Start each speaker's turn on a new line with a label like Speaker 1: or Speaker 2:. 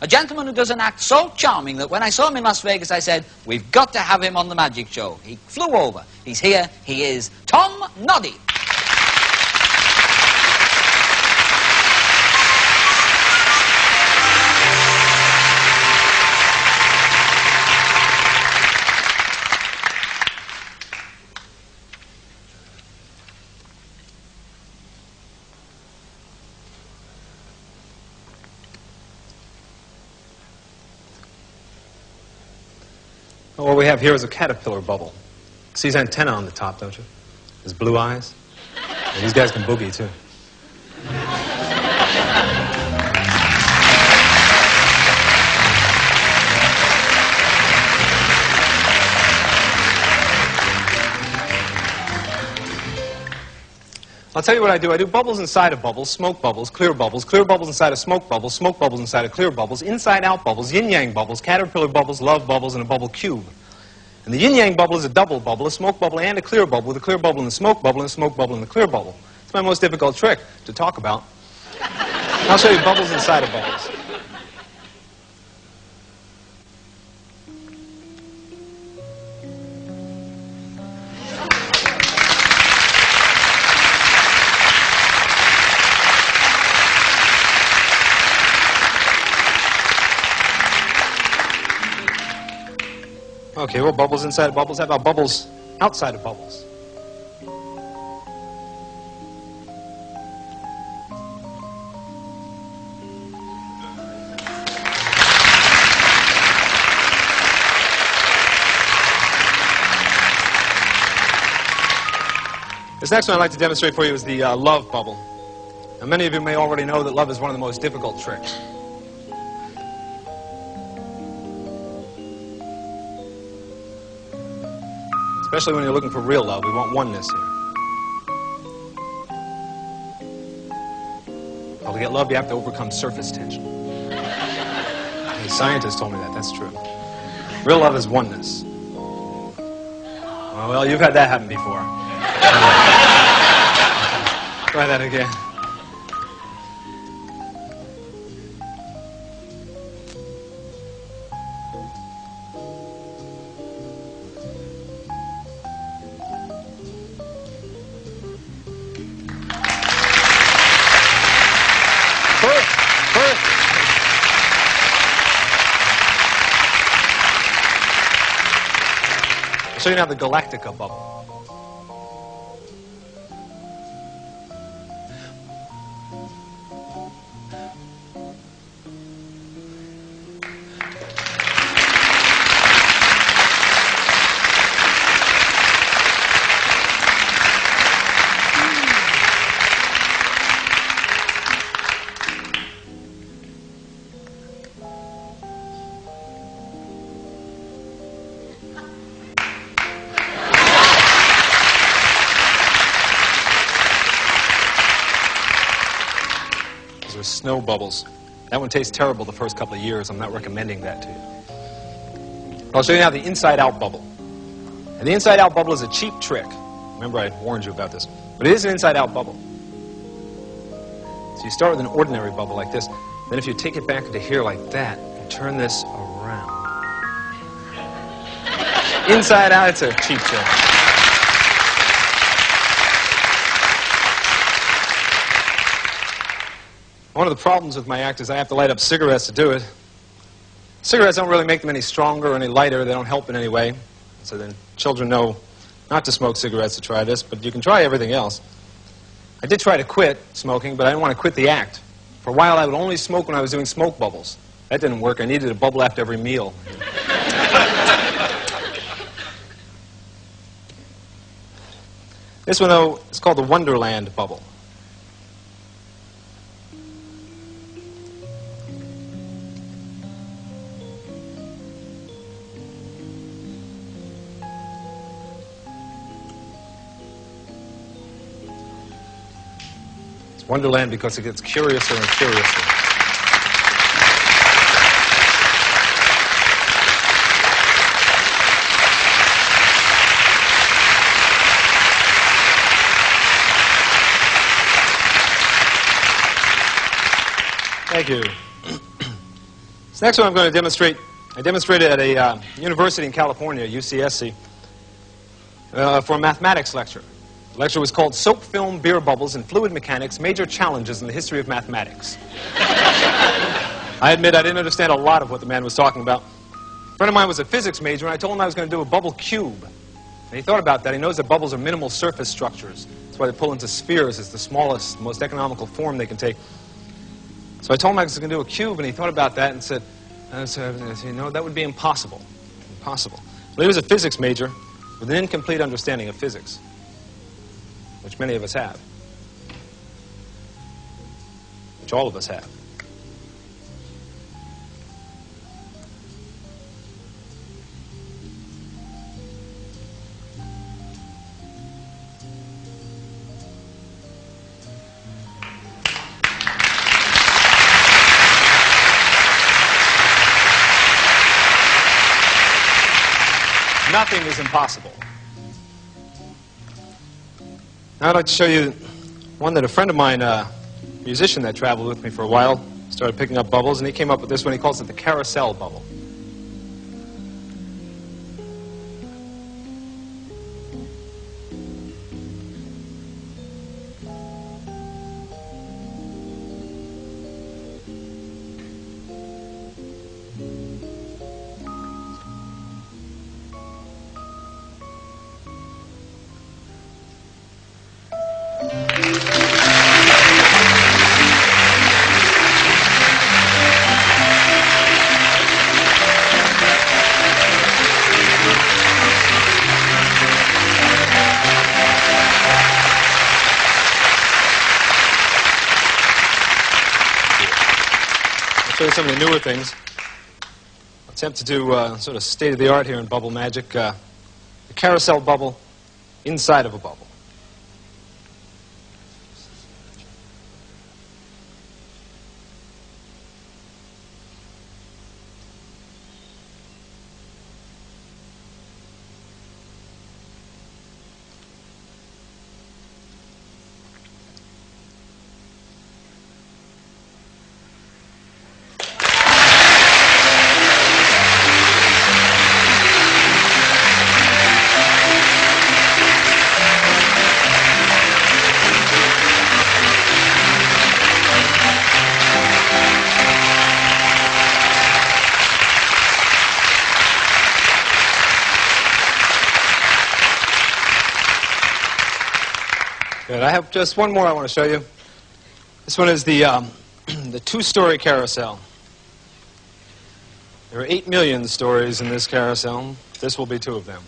Speaker 1: A gentleman who does an act so charming that when I saw him in Las Vegas, I said, we've got to have him on the magic show. He flew over. He's here. He is Tom Noddy.
Speaker 2: Well, what we have here is a caterpillar bubble. See his antenna on the top, don't you? His blue eyes. Yeah, these guys can boogie, too. I'll tell you what I do. I do bubbles inside of bubbles, smoke bubbles, clear bubbles inside of smoke bubbles inside of clear bubbles, inside-out bubbles, yin-yang bubbles, caterpillar bubbles, love bubbles, and a bubble cube. And the yin-yang bubble is a double bubble, a smoke bubble and a clear bubble, with a clear bubble in the smoke bubble and a smoke bubble in the clear bubble. It's my most difficult trick to talk about. I'll show you bubbles inside of bubbles. Okay, well, bubbles inside of bubbles. How about bubbles outside of bubbles? This next one I'd like to demonstrate for you is the love bubble. Now, many of you may already know that love is one of the most difficult tricks. Especially when you're looking for real love. We want oneness here. Well, to get love, you have to overcome surface tension. The scientists told me that. That's true. Real love is oneness. Well, you've had that happen before. Try that again. So you have the Galactica bubble. Snow bubbles. That one tastes terrible the first couple of years. I'm not recommending that to you. I'll show you now the inside-out bubble. And the inside-out bubble is a cheap trick. Remember, I warned you about this. But it is an inside-out bubble. So you start with an ordinary bubble like this. Then if you take it back into here like that, and turn this around. Inside out, it's a cheap trick. One of the problems with my act is I have to light up cigarettes to do it. Cigarettes don't really make them any stronger or any lighter. They don't help in any way. So then children know not to smoke cigarettes to try this, but you can try everything else. I did try to quit smoking, but I didn't want to quit the act. For a while, I would only smoke when I was doing smoke bubbles. That didn't work. I needed a bubble after every meal. This one, though, is called the Wonderland bubble. Wonderland because it gets curiouser and curiouser. Thank you. This next one I'm going to demonstrate. I demonstrated at a university in California, UCSC, for a mathematics lecture. The lecture was called Soap, Film, Beer Bubbles, and Fluid Mechanics, Major Challenges in the History of Mathematics. I admit I didn't understand a lot of what the man was talking about. A friend of mine was a physics major, and I told him I was going to do a bubble cube. And he thought about that. He knows that bubbles are minimal surface structures. That's why they pull into spheres. It's the smallest, most economical form they can take. So I told him I was going to do a cube, and he thought about that and said, you know, that would be impossible. Impossible. Well, he was a physics major with an incomplete understanding of physics, which many of us have, which all of us have. Nothing is impossible. Now I'd like to show you one that a friend of mine, a musician that traveled with me for a while, started picking up bubbles, and he came up with this one. He calls it the carousel bubble. Show you some of the newer things. I'll attempt to do sort of state-of-the-art here in bubble magic. The carousel bubble inside of a bubble. Good. I have just one more I want to show you. This one is the two-story carousel. There are 8 million stories in this carousel. This will be 2 of them.